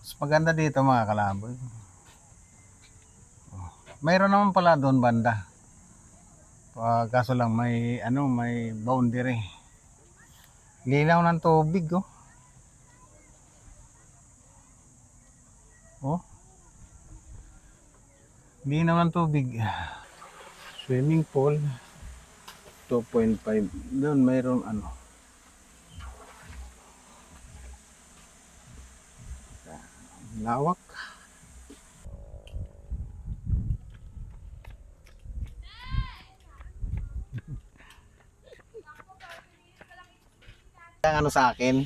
Mas maganda dito mga kalaboy. Mayroon naman pala doon banda. Kaso lang may boundary. Linaw ng tubig oh. Oh. Linaw ng tubig. Swimming pool 2.5. Doon mayroon lawak. Ang sa akin.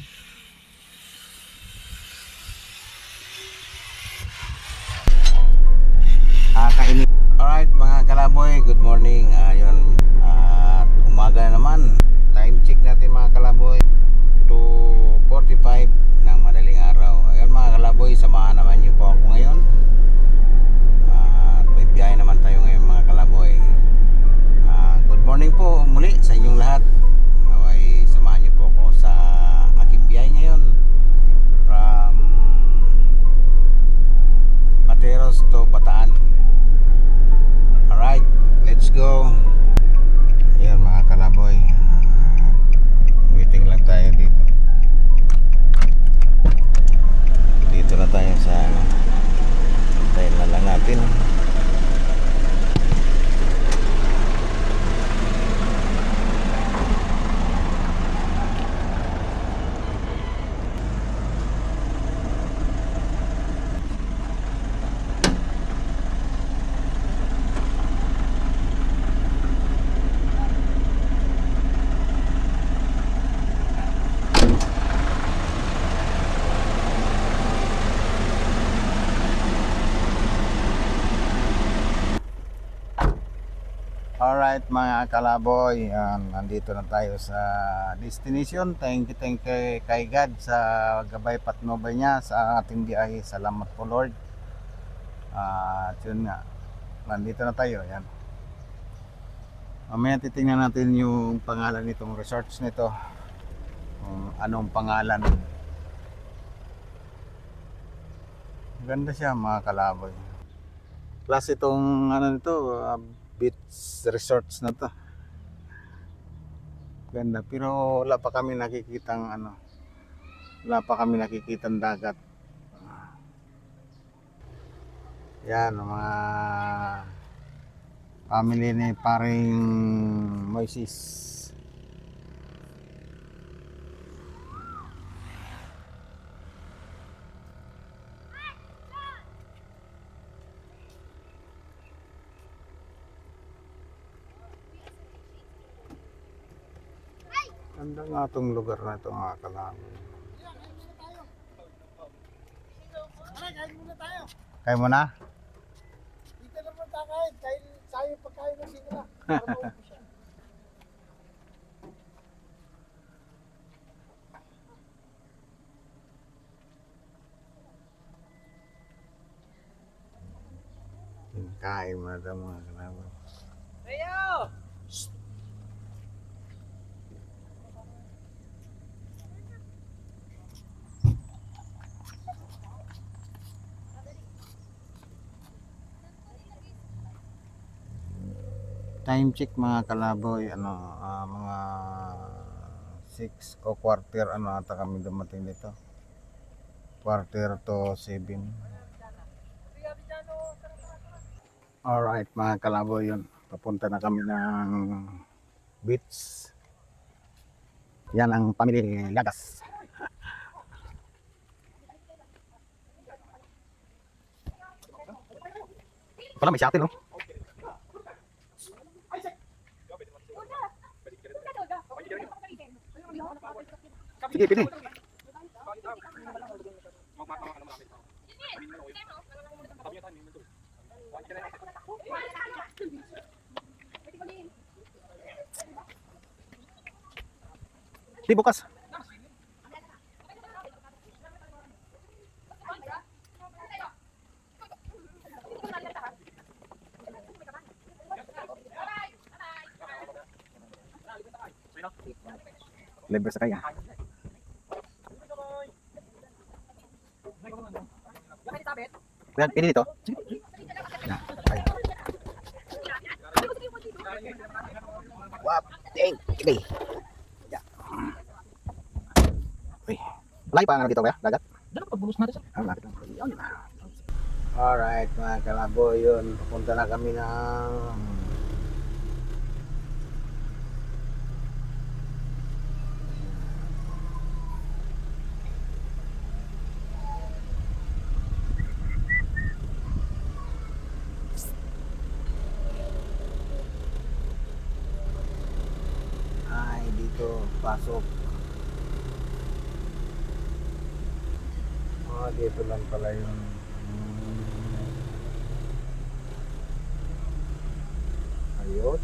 Kainin. Alright mga kalaboy, good morning. Ayun, umaga na naman. Time check natin mga kalaboy, 2:45 ng madaling araw. Ayun mga kalaboy, samahan naman niyo po ako ngayon. At may biyahe naman tayo ngayon mga kalaboy. Good morning po muli sa inyong lahat. Naway samahan niyo po ako sa aking biyahe ngayon from Pateros to Bataan. Alright, let's go. Ayan mga kalaboy, waiting lang tayo dito. Dito na tayo sa tayo na lang natin. Alright mga kalaboy, nandito na tayo sa destination. Thank you kay God sa gabay patnubay niya sa ating biyahe. Salamat po Lord. At yun nga, nandito na tayo. Yan. Mamaya titingnan natin yung pangalan nitong resorts nito. Anong pangalan. Ganda siya mga kalaboy. Plus itong nito, beach resorts na to. Ganda, pero wala pa kami nakikitang dagat. Yan mga family ni paring Moises. Ganda nga itong lugar na ito mga kalaboy. Kain muna? Dito naman kakain, dahil sayo pagkain ng sinila. Kain muna daw mga kalaboy. Ayo! Time check mga kalaboy, mga 6 o quarter ata kami dumating dito. Quarter to 7. Alright mga kalaboy, yun. Papunta na kami ng beach. Yan ang family Lagas. Pala may shuttle oh. Sige, pili. Di bukas. Libre sa kaya. Kuya, pili dito. Yan. Ay. Wap. Ding. Sige. Yan. Uy. Malayo pa nga dito kuya, dagat. Dapat pagbulos natin sir. Ah, lapit lang. Alright mga kalaboy, yun. Papunta na kami ng ay dito pasok. Dito lang pala yun. Ayun.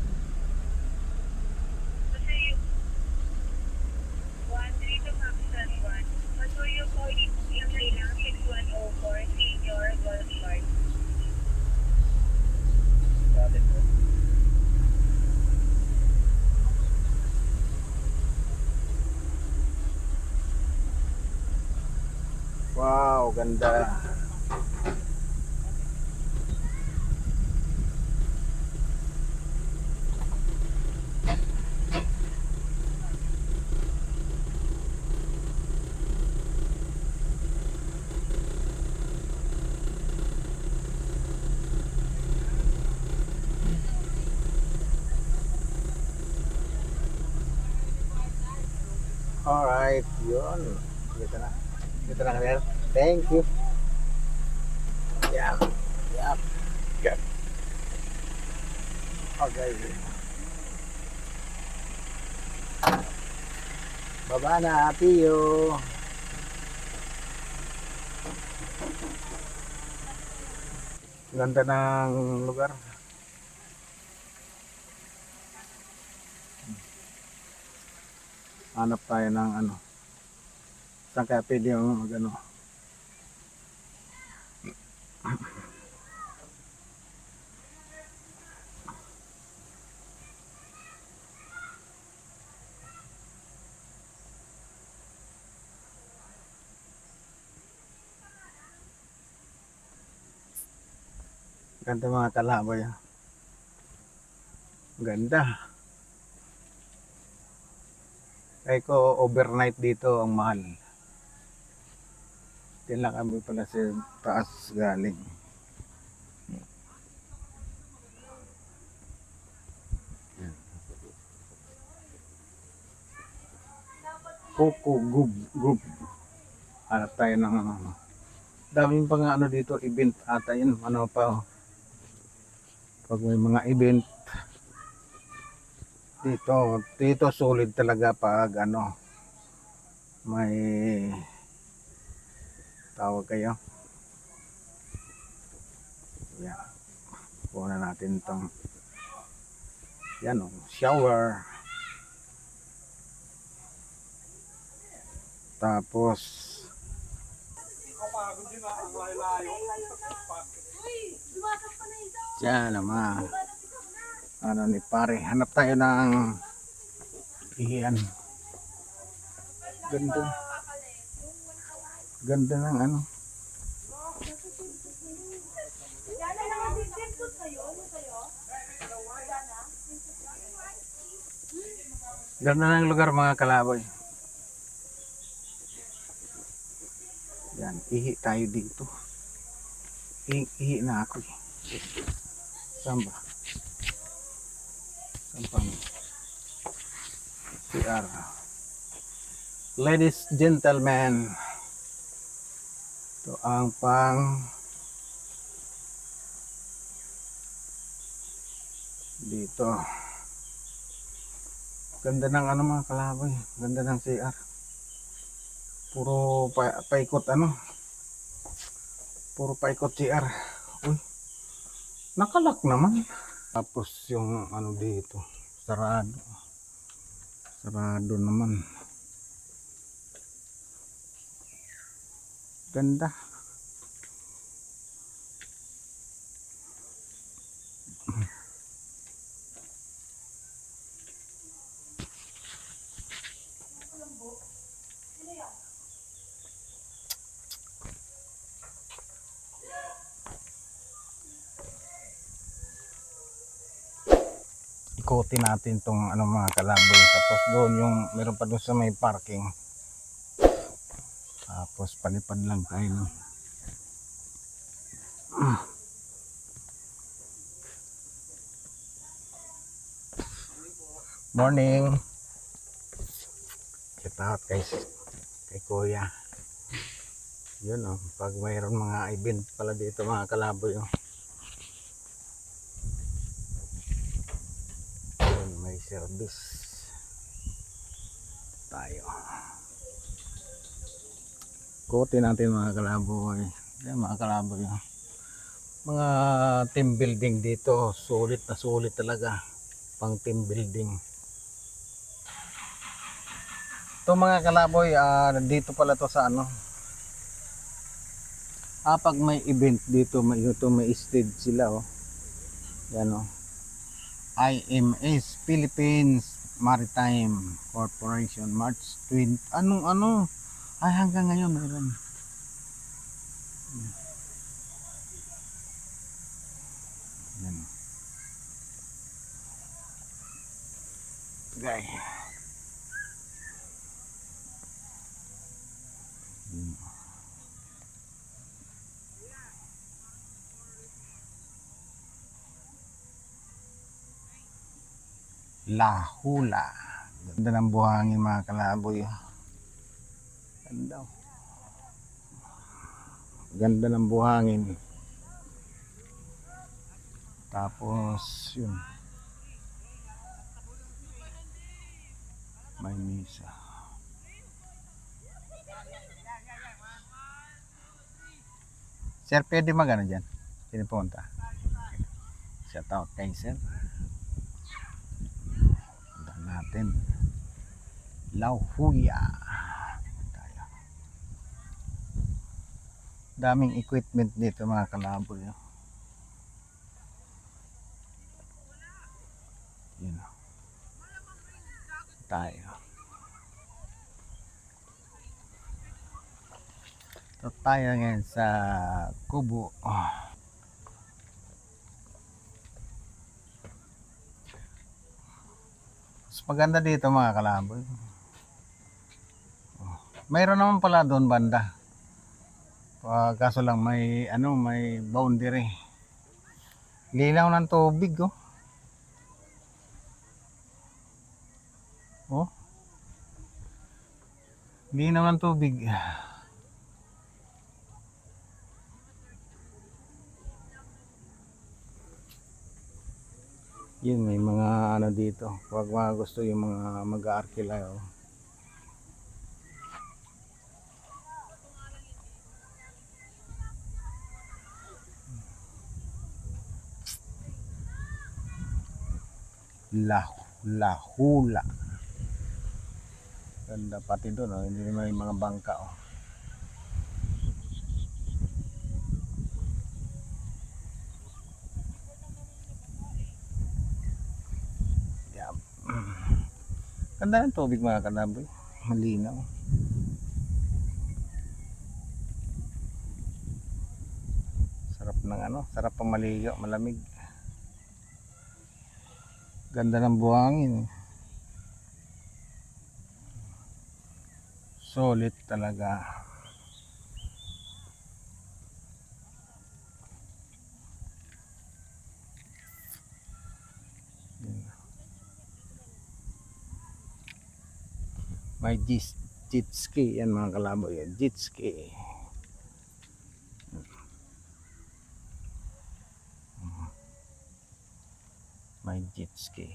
Wow, ganda. Alright, yun. Dito na. Dito na kami. Thank you. Yap. Yap. Good. Okay. Baba na, Tiyo. Ganda ng lugar. Hanap tayo ng ano. Saan kaya pwede yung ano. Ganda mga kalaboy. Ganda. Kaya ko overnight dito ang mahal. Tila kami pala sa taas galing. Coco Group. Hanap tayo ng ano. Daming pang ano dito, event ata yun. Ano pa. Pag may mga event. Dito solid talaga pag ano. May tawag kayo. Yan. Kuha na natin itong yan o, shower. Tapos yan naman. Ano ni pare, hanap tayo ng iyan. Ganda. Ganda ng ano. Ganda ng lugar mga kalaboy. Yan, ihi tayo dito. Ihi na ako eh. Saan ba? Saan pa? CR. Ladies, gentlemen. Ito ang pang dito. Ganda ng ano mga kalaboy. Ganda ng CR. Puro paikot ano. Puro paikot CR. Uy. Nakalak naman. Tapos yung ano dito. Sarado. Sarado naman. Ganda. ikutin natin tong ano mga kalaboy. Tapos doon yung meron pa doon sa may parking. Tapos palipad lang tayo no. Morning. Shout out guys kay Kuya. Yun oh, pag mayroon mga event pala dito mga kalaboy oh. Yun, may service tayo. Kote natin mga kalaboy. Yan mga kalaboy oh. Mga team building dito, sulit na sulit talaga. Pang team building. Ito mga kalaboy, dito pala to sa ano. Pag may event dito, may stage sila oh. Yan oh. IMS Philippines Maritime Corporation March 20. Ano? Ay hanggang ngayon meron. Yan. Gay. La Hula. Ganda ng buhangin mga kalaboy. Ganda. Ganda ng buhangin. Tapos yun. May misa. Sir, pwede magana dyan? Sino pumunta? Shout out kay sir. Puntahan natin. La Hula. Tayo. Daming equipment dito mga kalaboy. Yun. Tayo. So tayo ngayon sa Kubo. Mas maganda dito mga kalaboy. Mayroon naman pala doon banda. Kaso lang may may boundary. Linaw ng tubig oh. Oh. Linaw ng tubig. Yun may mga dito. Pag mga gusto yung mga mag-aarkila oh. La Hula. Ganda pati doon oh. Hindi may mga bangka oh. Yeah. Ganda ng tubig mga kalaboy. Malinaw. Sarap ng sarap pang maligo, malamig. Ganda ng buhangin. Solid talaga. May jet ski yan mga kalaboy. Jet ski. May jet ski.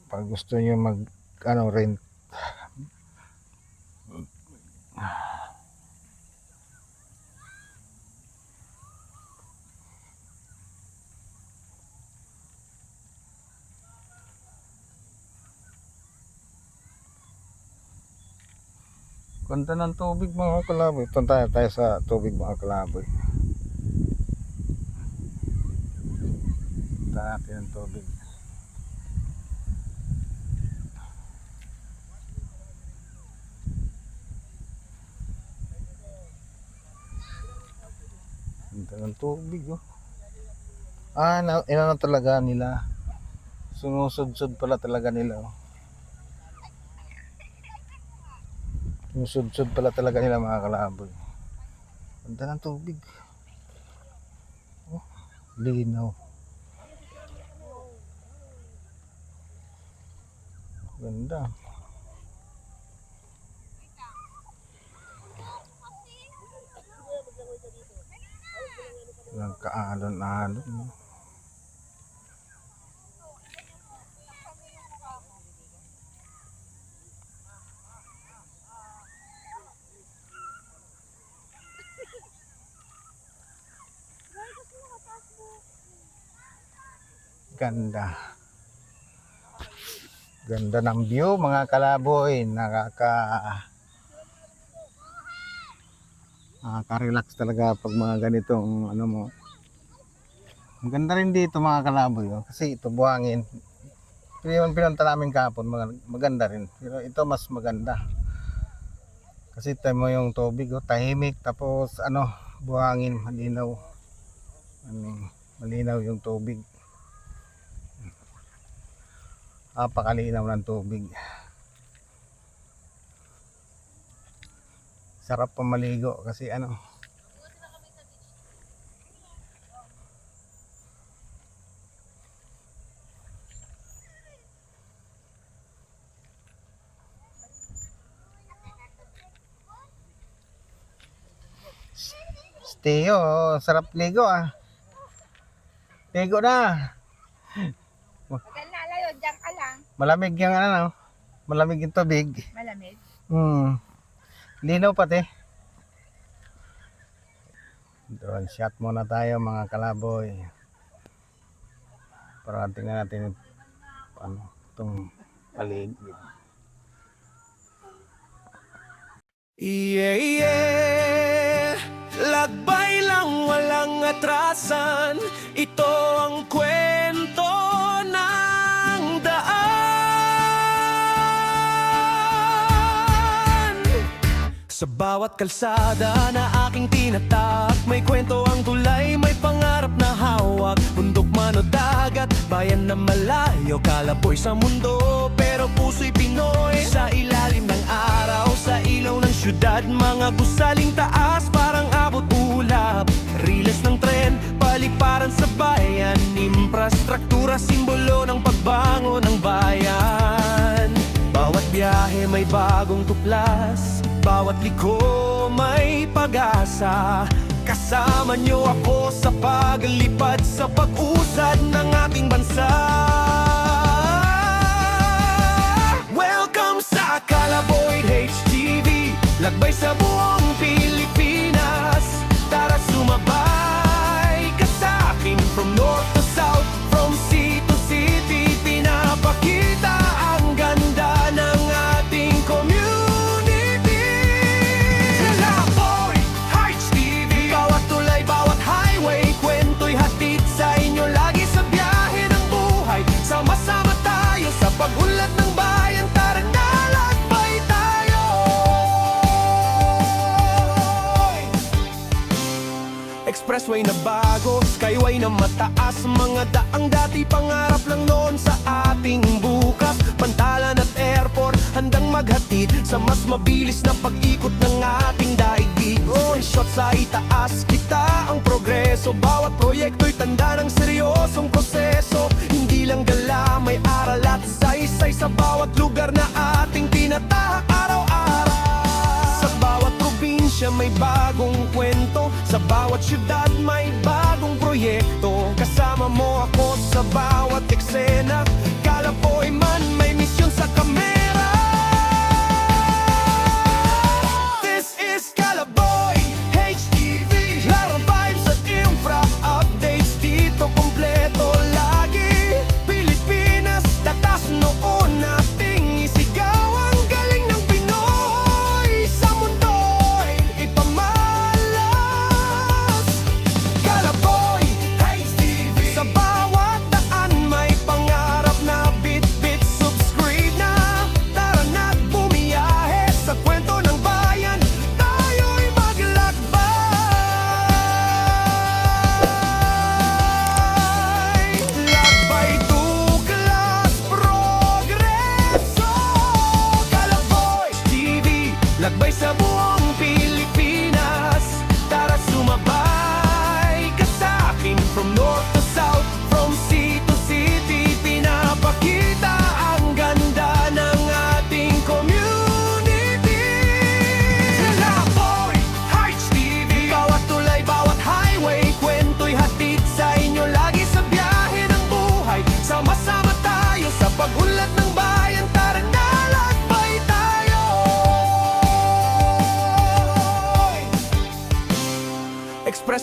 Pag gusto niyo mag rent ganda ng tubig mga kalaboy. Punta tayo sa tubig mga kalaboy. Punta natin ang tubig. Ganda ng tubig oh. Inano talaga nila. Sinusudsud pala talaga nila oh. Sinusudsud pala talaga nila mga kalaboy. Ganda ng tubig. Oh, linaw. Ganda. Nagkaalon-alon no? Ganda. Ganda ng view mga kalaboy. Nakaka-relax talaga pag mga ganitong ano mo. Ang ganda rin dito mga kalaboy oh. Kasi ito buhangin. Pinunta namin kahapon maganda rin. Pero ito mas maganda. Kasi tayo mo yung tubig oh, tahimik tapos ano buhangin, malinaw. Malinaw yung tubig. Napakalinaw ng tubig. Sarap pa maligo kasi ano. Teo, sarap ligo ah. Ligo na. Tagal na layo, diyan ka lang. Malamig yung ano, malamig yung tubig. Malamig. Linaw pati. Drone shot muna tayo mga kalaboy. Para tingnan natin ano, itong paligid. Yeah. Lagbay lang walang atrasan. Ito ang kwento ng daan. Sa bawat kalsada na aking tinatak, may kwento ang tulay, may pangarap na hawak. Bundok man o dagat, bayan na malayo, kalaboy sa mundo, pero puso'y Pinoy. Sa ilalim ng araw, sa ilaw ng syudad, mga gusaling taas, parang abot ulap. Riles ng tren, paliparan sa bayan, infrastruktura, simbolo ng pagbango ng bayan. Bawat biyahe may bagong tuklas, bawat liko may pag-asa. Kasama niyo ako sa paglipad, sa pag-usad ng ating bansa. Welcome sa Kalaboy HTV, lagbay sa buong Pilipinas. Tara sumabay ka sa akin, from north to south, from sea to city. Pinapakita ang ganda ng ating community. Kalaboy HTV, bawat tulay, bawat highway, kwento'y hatid sa inyo lagi sa biyahe ng buhay. Sama-sama tayo sa pag-unlad ng bayan, tara na lagbay tayo. Expressway na bago, skyway na mataas, mga daang dati pangarap lang noon sa ating bukas. Pantalan at airport, handang maghatid sa mas mabilis na pag-ikot ng ating daigdig. One shot sa itaas, kita ang progreso, bawat proyekto'y tanda ng seryosong proseso. Hindi lang gala, may aral at saysay sa bawat lugar na ating tinatahak araw-araw. Sa bawat probinsya may bagong kwento, sa bawat syudad may bagong proyekto. Kasama mo ako sa bawat eksena, Kalaboy man may misyon sa kamera. This is Kalaboy HTV, larong vibes at infra updates dito kompleto lagi. Pilipinas, tatas noon nating isigaw ang galing ng Pinoy. Sa mundo'y ipamalas, Kalaboy HTV, sa bawat daan may pangarap.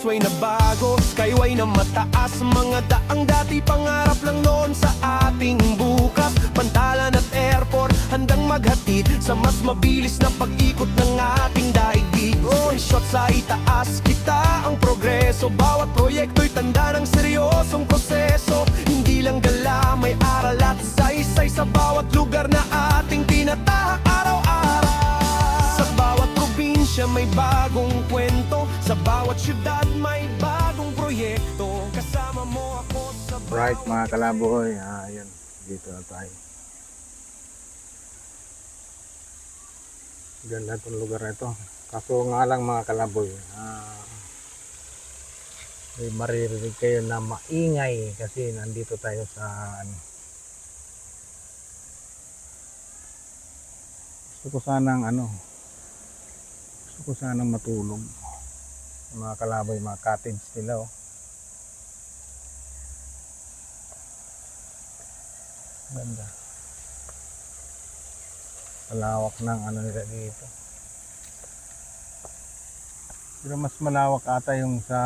expressway na bago, skyway na mataas, mga daang dati pangarap lang noon sa ating bukas. Pantalan at airport, handang maghatid sa mas mabilis na pag-ikot ng ating daigdig. One shot sa itaas, kita ang progreso, bawat proyekto'y tanda ng seryosong proseso. Hindi lang gala, may aral at saysay sa bawat lugar na ating tinatahak araw-araw. Sa bawat probinsya may bagong kwento, sa bawat syudad may bagong proyekto. Kasama mo ako sa Right mga kalaboy, yun, dito na tayo. Ganda itong lugar na ito. Kaso nga lang mga kalaboy, may maririnig kayo na maingay kasi nandito tayo sa gusto ko sanang matulog. Mga kalaboy, mga cottage nila oh. Ganda. Malawak ng nila dito. Pero mas malawak ata yung sa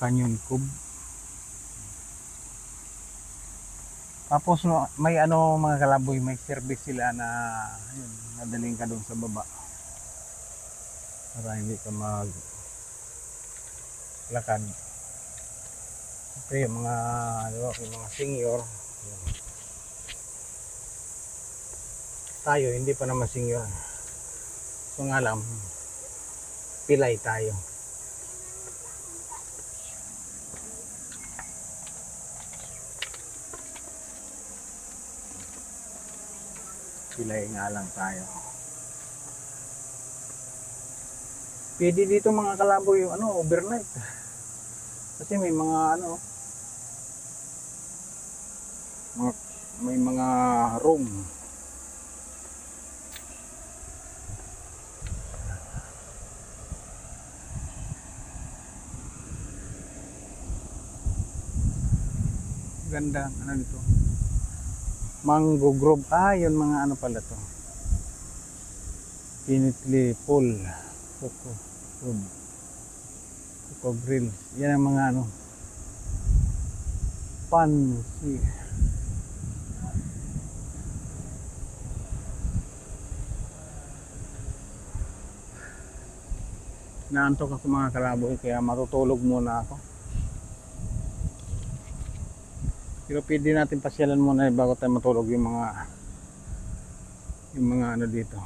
Canyon Cove. Tapos no, may mga kalaboy, may service sila na yun, nadaling ka doon sa baba para hindi ka lakad. Ito yung mga yung mga senior. Yun. Tayo hindi pa naman senior, so nga lang pilay tayo. Pilay nga lang tayo. Pwede dito mga kalaboy yung overnight. Kasi may mga may mga room. Ganda nito. Mango Grove. Yun mga pala to. Pinitli Pool. Coco Grill. Yan ang mga pansi. Naantok ako mga kalaboy kaya matutulog muna ako. Pero pwede natin pasyalan muna bago tayo matulog yung mga dito.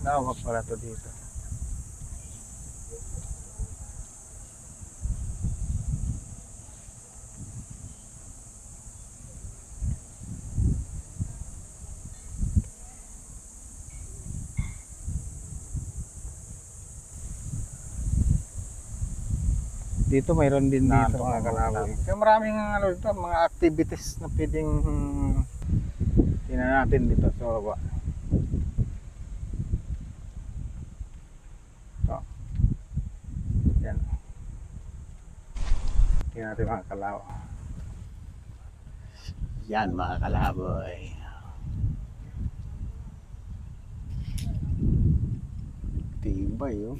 Lawak pala to dito. Dito mayroon din dito mga kalaboy. Kaya maraming dito, mga activities na pwedeng tingnan natin dito sa baba. Ito. Yan. Tingnan natin mga kalaboy. Yan mga kalaboy. Tibay oh.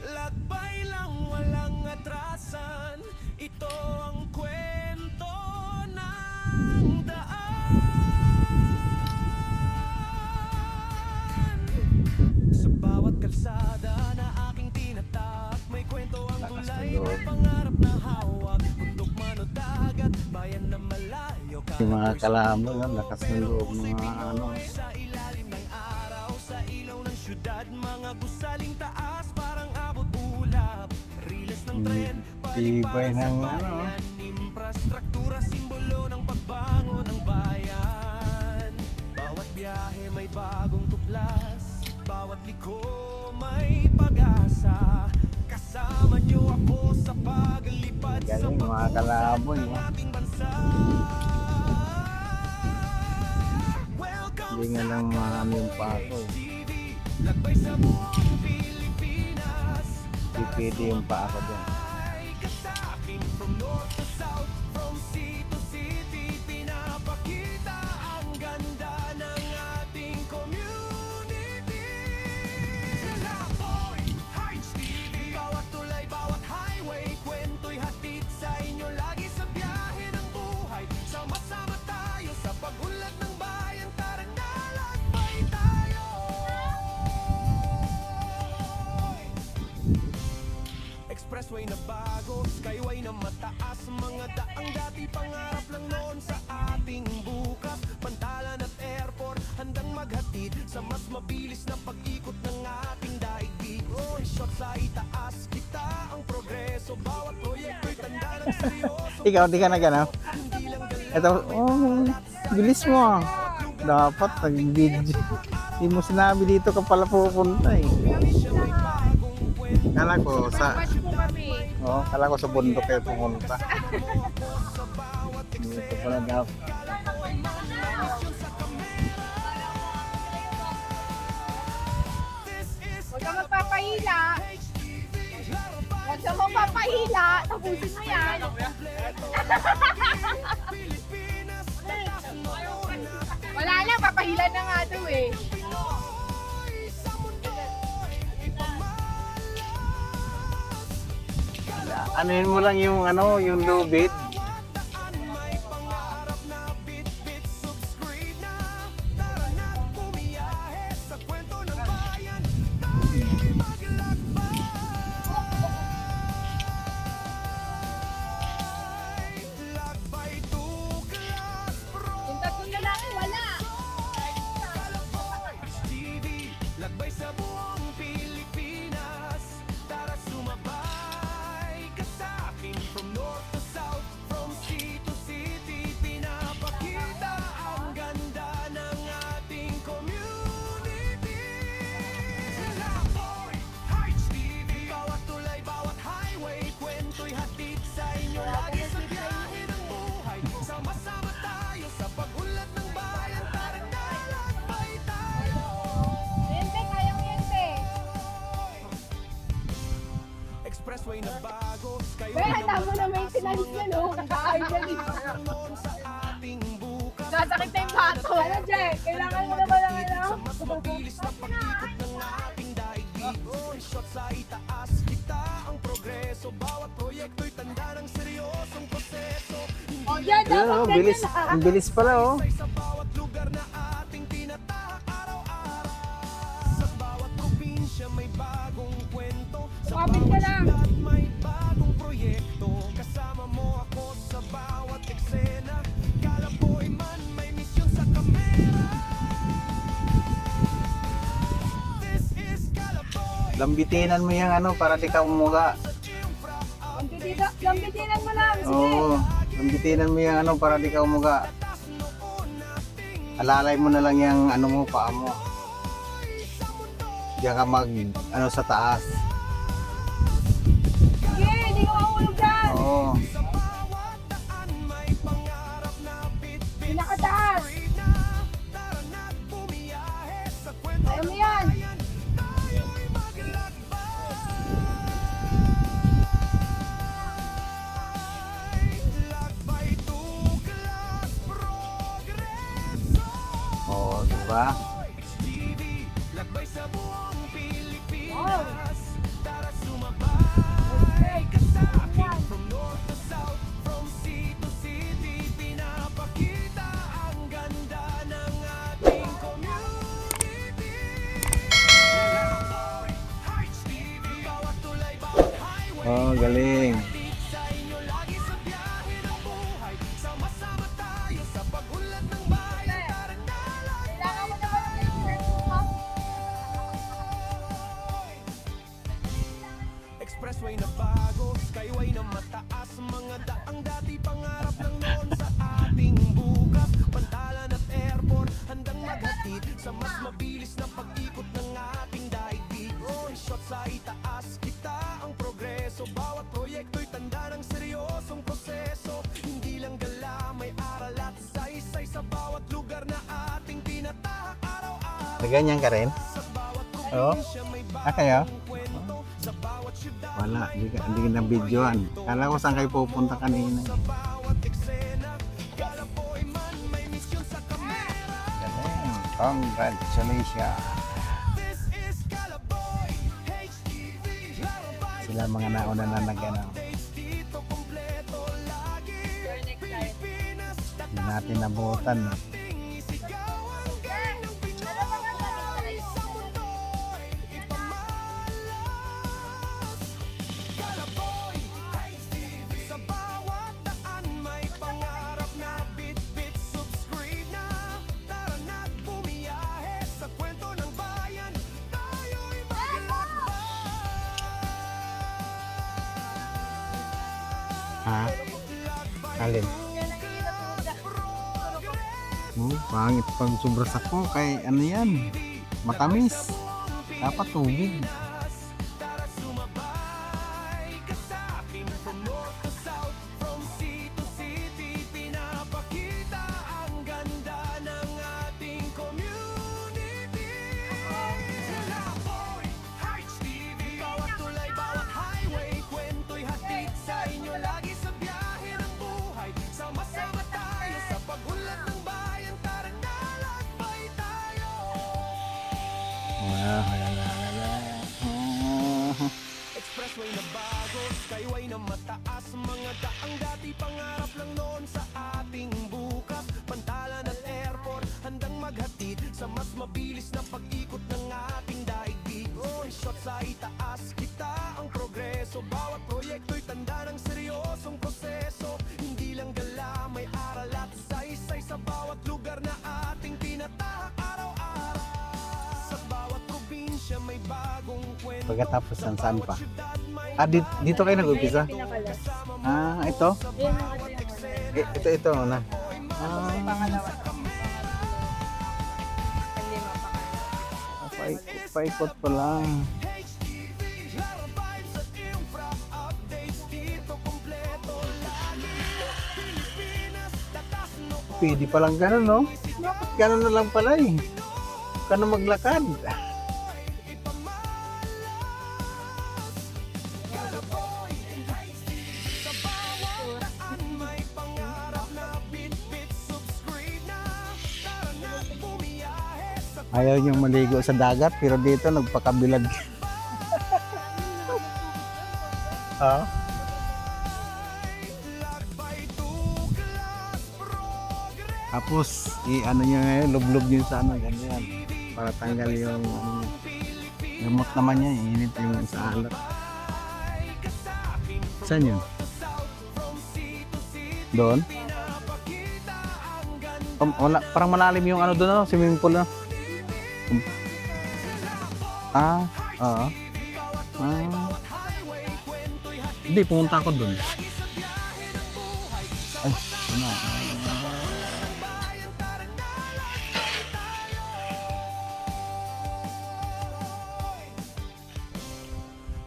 Lakbay lang walang atrasan, ito ang kwento ng daan. Sa bawat kalsada na aking tinatak, may kwento ang tulay, may pangarap na hawak. Bundok man o dagat, bayan na malayo, Yung mga kalaboy, lakas ng loob ng mga sa ilalim ng araw, sa ilaw ng syudad, mga gusaling taas, parang abot ulap. Riles ng tren, tibay ng infrastruktura, simbolo ng pagbangon ng bayan. Bawat biyahe may bagong tuklas, bawat liko may pag-asa. Kasama niyo ako sa paglipad sa galing mga kalaboy ng ating bansa. Welcome Hindi nga lang maano yung pako. Lakbay sa buong Pilipinas. Hindi pwede yung pako dyan. Kasakin from north to south, from sea to city, pinapakita ang ganda ng ating community. Laboy, Heights TV, bawat tulay, bawat highway, kwento'y hatid sa inyo lagi sa biyahe ng buhay. Sama-sama tayo sa paghulat ng bayan, tara na lakbay tayo. Expressway na bago, skyway na mataas, mga daang dati pangarap lang noon sa ating bukas. Pantalan at airport, handang maghatid sa mas mabilis na pag-ikot ng ating daigdig. One shot sa itaas, kita ang progreso, bawat proyekto'y tanda ng seryoso. Ikaw, di ka na gano'n? Ito, oh, bilis mo ah. Dapat nag-video. Hindi mo sinabi dito ka pala pupunta eh. Kala ko sa... Bash po kami. Oh, kala ko sa bundok kayo pumunta. Dito pala daw. Huwag ka magpapahila. Huwag ka magpapahila. Tapusin mo yan. Wala na, papahila na nga ito eh. Anuhin mo lang yung ano, yung lubid. Yung tatlong lalaki, wala. Lakbay sa buong Pilipinas, tara sumabay ka sa akin. From north to south, from sea to city, pinapakita ang ganda ng ating community. Laboy, Heights TV, bawat tulay, bawat highway, kwento'y hatid sa inyo lagi sa biyahe ng buhay. Sama-sama tayo sa paghulat ng bayan, tara na lakbay tayo. Yente, kaya mo yente. Expressway na bago, skyway Pero na handa mo na maintenance na no. Kakaayos na dito. noon sa ating bukas. Sasakit na yung bato. Ano, Jack? Kailangan mo na ba lang ano? Sa mas mabilis na pag-ikot ng ating daigdig. One shot sa itaas, kita ang progreso. Bawat proyekto'y tanda ng seryosong proseso. O, yan, Yun, dapat oh, ganyan bilis. na. Ang bilis pala oh. Say sa bawat lugar na ating tinatahak araw-araw. Sa bawat probinsya may bagong kwento. Sa Kapit ka bawat lang. syudad may bagong proyekto. Kasama mo ako sa bawat eksena. Kalaboy man may misyon sa kamera. This is Kalaboy. Lambitinan mo yung ano para di ka umuga. Lambitinan mo lang. Sige. Oo. Lambitinan mo yung ano para di ka umuga. Alalay mo na lang yung ano mo, paa mo. Diyan ka mag, ano sa taas. Sige, hindi ka mahulog dyan. Oo. Pinakataas. Ayaw mo yan. Oo, diba? Lakbay sa buong Pilipinas. Wow. Tara sumabay ka sa akin. From north to south, from sea to city, pinapakita ang ganda ng ating community. Laboy, Heights TV, bawat tulay, bawat highway, Oh, galing. sa inyo lagi sa biyahe ng buhay. Sama-sama tayo sa paghulat ng bayan. Tara na Kailangan mo na ba ng Ganyan ka rin? Oo? Kayo? Wala, hindi ka na videoan. Kala ko saan kayo pupunta kanina. Galing. Congratulations. Sila mga nauna na nag-ano. Hindi natin nabutan. Ha? Alin? Pangit pag sobra sako kay ano yan? Matamis. Dapat tubig. Expressway na bago, skyway na mataas, mga daang dati pangarap lang noon sa ating bukas. Pantalan at airport, handang maghatid sa mas mabilis na pag-ikot ng ating daigdig. Oh, shot sa itaas, kita ang progreso. Bawat proyekto'y tanda ng seryosong proseso. Hindi lang gala, may aral at saysay sa bawat lugar na ating tinatahak araw-araw. Sa bawat probinsya may bagong kwento. Pagkatapos ng saan pa? Dito kayo nag-upisa? Pinakalas. Ito? Yun ang kasi Ito na. pangalawa. Hindi mapakalawa. Paikot pa lang. Pwede pa lang ganun, no? Ganun na lang pala eh. Kano maglakad. Ayaw niyong maligo sa dagat pero dito nagpakabilad. Ha? Tapos i-ano niya ngayon, lublob niyo sa ano, ganyan. Para tanggal yung gamot naman niya, init yung sa alat. Saan yun? Doon? Wala, parang malalim yung ano doon, no? Swimming pool, no? Oo. Hindi, pumunta ako doon. Ay, ano?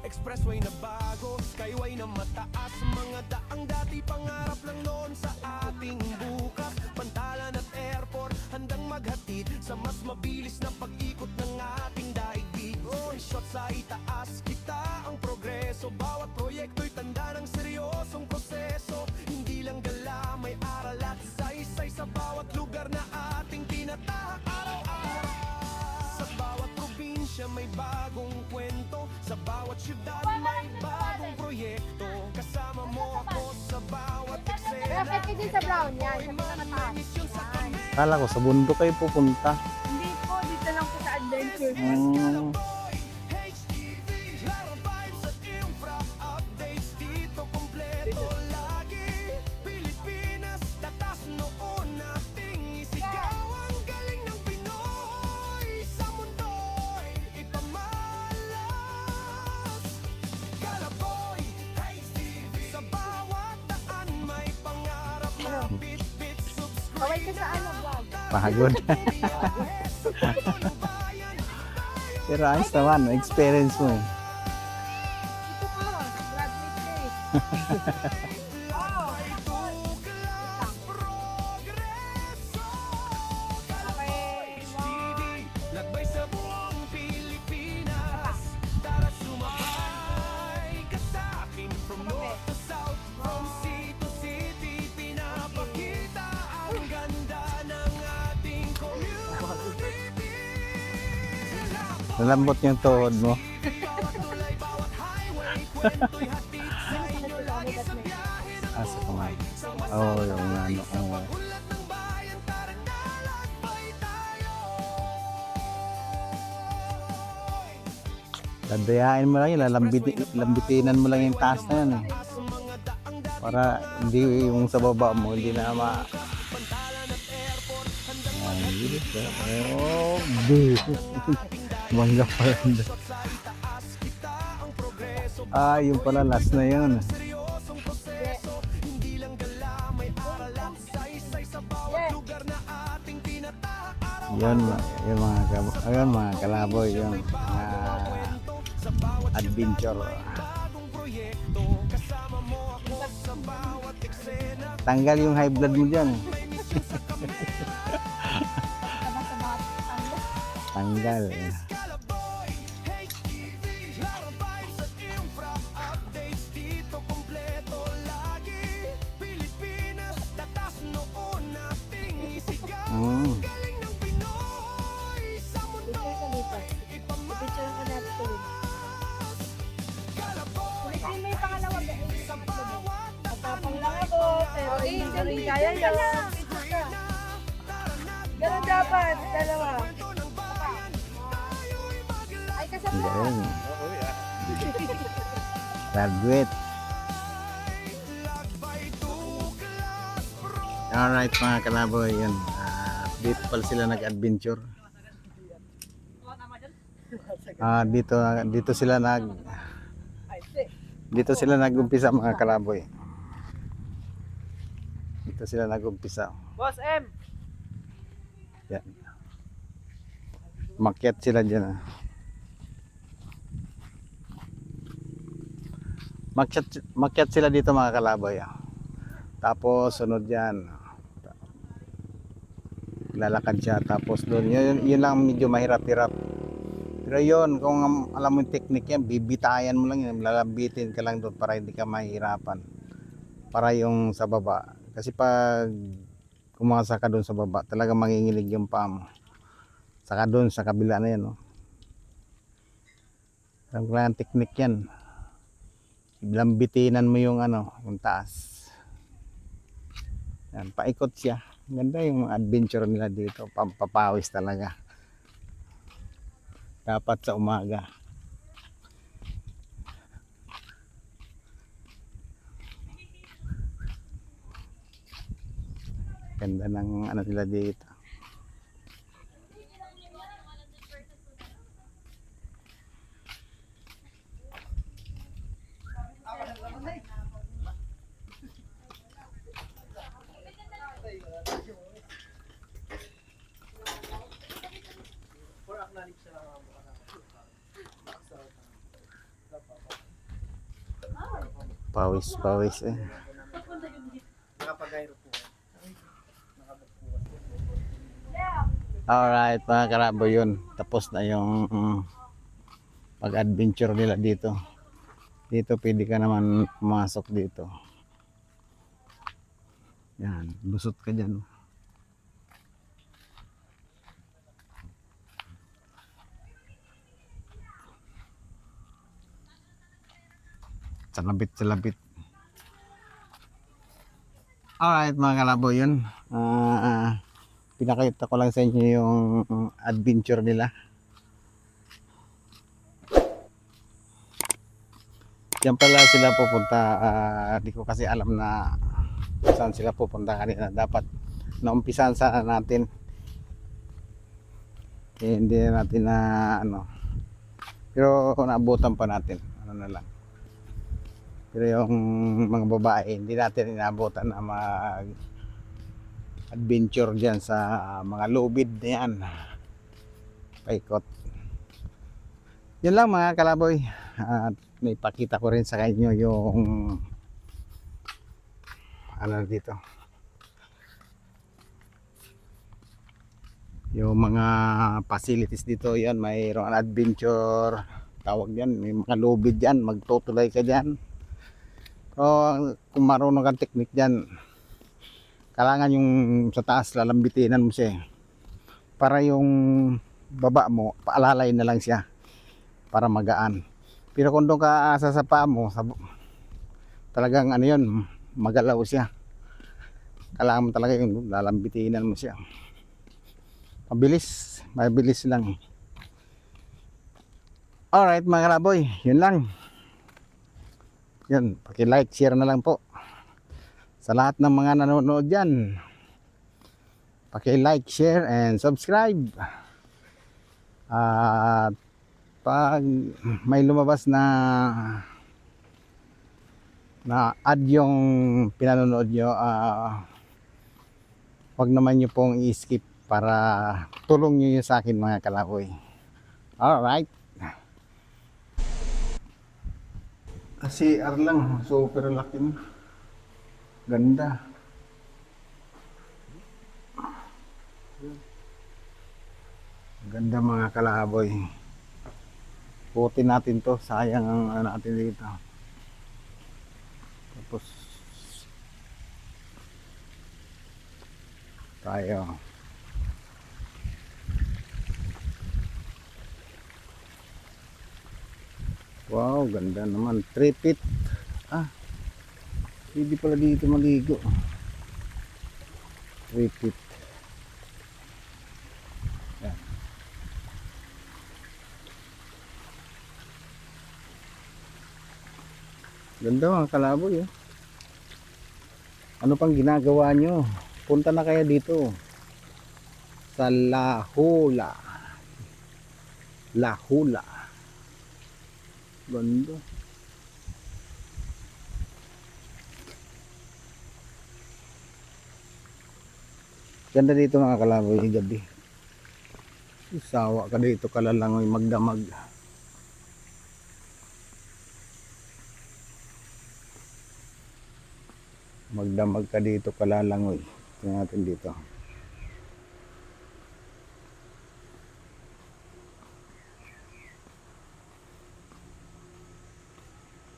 Expressway na bago, skyway na mataas, mga daang dati pangarap lang noon sa ating bukas. Pantalan at airport, handang maghatid sa mas mabilis na pag-ikot ng ating daigdig. Oh, shot sa itaas, kita ang progreso. Bawat proyekto'y tanda ng seryosong proseso. Hindi lang gala, may aral at saysay sa bawat lugar na ating tinatahak araw-araw. Sa bawat probinsya may bagong kwento, sa bawat syudad may bagong proyekto. Kasama mo ako sa bawat Pero eksena. pwede din sa brown yan, sa mga mataas. Yan. Kala ko sa bundok kayo pupunta. Hindi po, dito lang po sa adventure. Kaway ka sa ano, vlog? Pagod. Pero ayos naman, experience mo eh. Ito po, graduate na eh. Oo. Okay, wow. Nalambot yung tuhod mo. Asa kamay. Oh, yung ano. Oh. Dadayain mo lang yun, lambitinan mo lang yung taas na yun eh. Para hindi yung sa baba mo, hindi na Ay, oh, mangga pala. Ah, yung pala last na yun. Yun, yung mga kalaboy, yung mga adventure. Tanggal yung high blood mo dyan. Tanggal. Mm. May pangalawa ba? Matapang lang ako, pero hindi rin kaya yun. Ganun dapat, dalawa. Ay, kasama. Galing. Graduate. Alright mga kalaboy, yun. Dito pala sila nag-adventure. Dito sila nag-umpisa mga kalaboy. Dito sila nag-umpisa. Boss M! Yan. Makyat sila dyan. Makyat sila dito mga kalaboy. Tapos sunod yan. Lalakad siya. Tapos doon. Yun lang medyo mahirap-hirap. Pero yun, kung alam mo yung technique yan, bibitayan mo lang yun. Lalabitin ka lang doon para hindi ka mahirapan. Para yung sa baba. Kasi pag kumasa ka doon sa baba, talaga manginginig yung paa mo. Saka doon sa kabila na yan. No? Alam ko lang ang technique yan. Lambitinan mo yung yung taas. Yan, paikot siya. Ganda yung adventure nila dito. Pampapawis talaga. Dapat sa umaga. Ganda ng nila dito. Pawis eh. Alright mga karabo, yun. Tapos na yung pag-adventure nila dito. Dito pwede ka naman pumasok dito. Yan, lusot ka dyan. Salabit. Alright mga kalabo, yun. Pinakita ko lang sa inyo yung adventure nila. Diyan pala sila pupunta. Di ko kasi alam na saan sila pupunta kanina. Dapat naumpisan sana natin. Hindi natin na pero naabutan pa natin. Na lang. Pero yung mga babae, hindi natin inabutan na mag-adventure dyan sa mga lubid na yan. Paikot. Yun lang mga kalaboy. At may pakita ko rin sa inyo yung dito. Yung mga facilities dito, yan. Mayroong adventure. Tawag yan. May mga lubid dyan. Magtutulay ka dyan. So, kung marunong kang technique dyan, kailangan yung sa taas lalambitinan mo siya para yung baba mo, paalalay na lang siya para magaan. Pero kung doon ka asa sa paa mo, talagang ano yun, magalaw siya. Kailangan mo talaga yung lalambitinan mo siya. Mabilis lang. Alright mga kalaboy, yun lang. Yun, paki-like, share na lang po. Sa lahat ng mga nanonood dyan, paki-like, share, and subscribe. At pag may lumabas na add yung pinanonood nyo, wag naman nyo pong i-skip para tulong nyo yun sa akin mga kalaboy. Alright. CR lang, super laki na. Ganda. Ganda mga kalaboy. Putin natin to, sayang ang ano natin dito. Tapos tayo. Wow, ganda naman. 3 feet. Hindi pala dito maligo. 3 feet. Yan. Ganda mga kalaboy. Ano pang ginagawa nyo? Punta na kayo dito sa La Jolla. La Jolla. Ganda. Ganda dito mga kalaboy gabi. Sawa ka dito kalalangoy magdamag. Magdamag ka dito kalalangoy. Tingnan natin dito.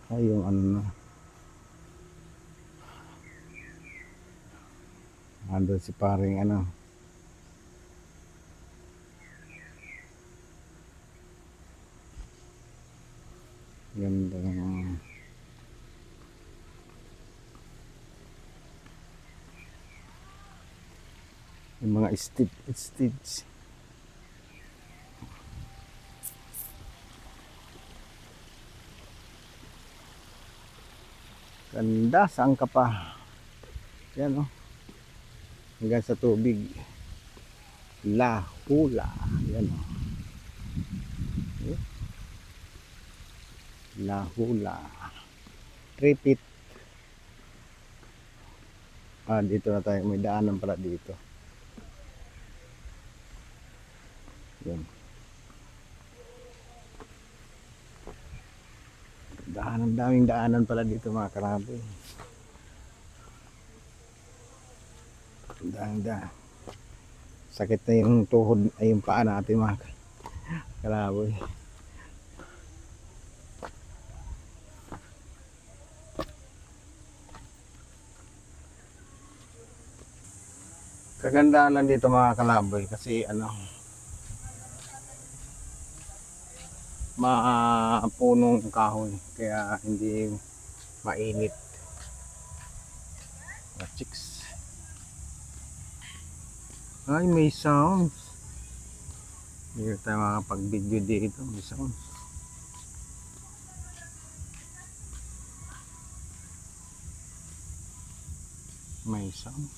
Ay, yung ano na. Andun si paring ano. Ganda ng yung mga stage. Ganda, saan ka pa? Yan oh. Hanggang sa tubig. La Jolla. Yan oh. La Jolla. 3 feet. Dito na tayo. May daanan pala dito. Yan. Daming daanan pala dito mga kalaboy. Daan. Sakit na yung tuhod ay yung paa natin mga kalaboy. Kagandaan lang dito mga kalaboy kasi ano, mapunong kahoy kaya hindi mainit. Chicks. Ay, may sounds. Hindi tayo makapag-video dito. May sounds. May sounds.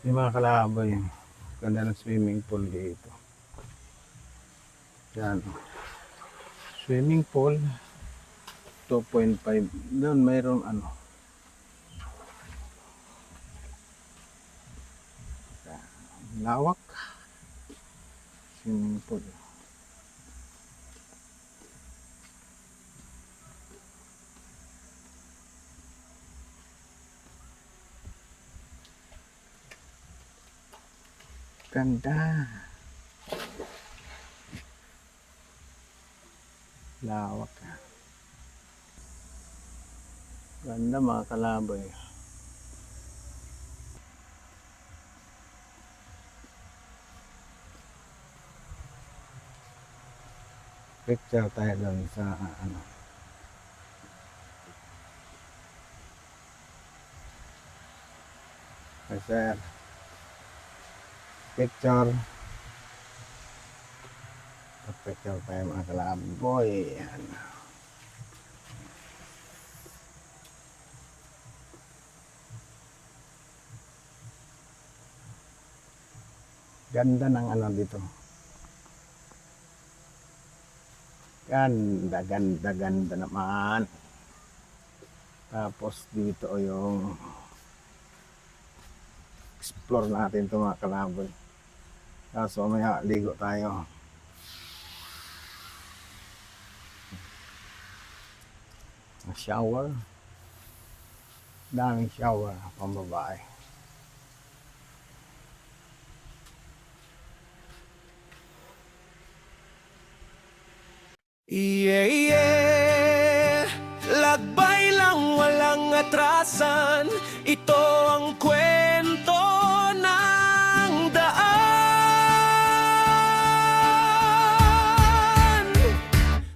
Yung mga kalaboy. Ganda ng swimming pool dito. Yan. Swimming pool. 2.5. Doon mayroon ano. Lawak. Swimming pool. Ganda. Lawak. Ganda mga kalaboy. Picture tayo doon sa ano. Sir, picture. Picture tayo mga kalaboy. Yan. Ganda ng ano dito. Ganda, ganda, ganda naman. Tapos dito yung explore natin ito mga kalaboy. Kaso may ligo tayo. Shower. Daming shower pang babae. Yeah, yeah. Lagbay lang walang atrasan. Ito ang kwento ng daan.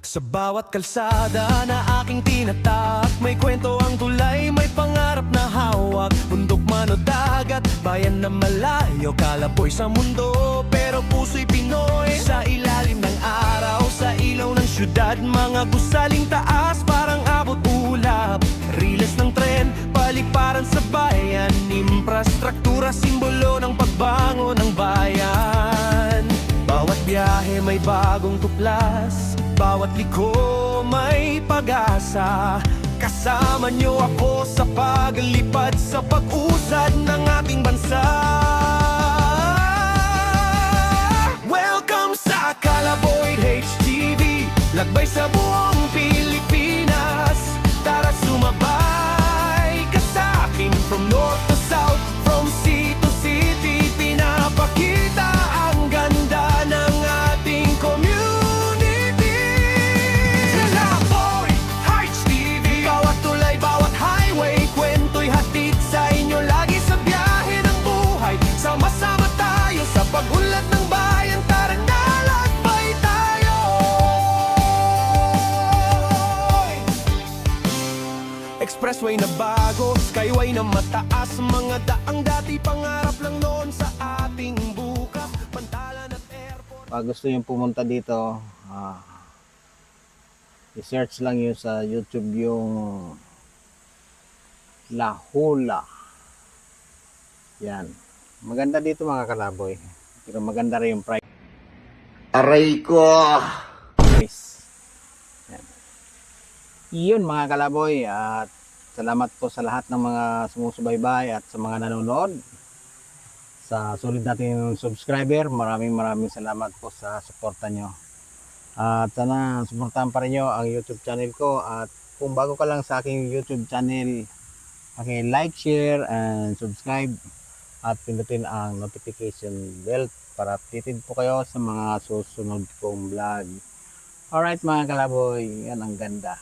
Sa bawat kalsada na aking tinatak, may kwento ang tulay, may pangarap na hawak. Bundok man o dagat, bayan na malayo, kalaboy sa mundo, pero puso'y Pinoy. Sa ilalim ng araw, sa ilaw ng syudad, mga gusaling taas, parang abot ulap. Riles ng tren, paliparan sa bayan, infrastruktura, simbolo ng pagbangon ng bayan. Bawat biyahe may bagong tuklas, bawat liko may pag-asa. Kasama niyo ako sa paglipad, sa pag-usad ng ating bansa. Welcome sa Kalaboy HTV, lagbay sa buong Pilipinas. Tara sumabay ka sa akin, from north to south, from sea to city. Pinapakita ang ganda ng ating community. Kalaboy HTV, bawat tulay, bawat highway, kwento'y hatid sa inyo lagi sa biyahe ng buhay. Sama-sama tayo sa pag-unlad ng bayan, tara na lagbay tayo. Expressway na bago, skyway na mataas, mga daang dati pangarap lang noon sa ating bukas. Pantalan at airport. Pag gusto nyo pumunta dito, i-search lang yun sa YouTube yung La Hula. Yan. Maganda dito mga kalaboy. Pero maganda rin yung price. Aray ko! Yan. Yun mga kalaboy. At salamat po sa lahat ng mga sumusubaybay at sa mga nanonood. Sa sulit nating subscriber, maraming salamat po sa suporta nyo. At sana suportahan pa rin nyo ang YouTube channel ko. At kung bago ka lang sa aking YouTube channel, like, share, and subscribe. At pindutin ang notification bell para updated po kayo sa mga susunod kong vlog. Alright mga kalaboy, yan ang ganda.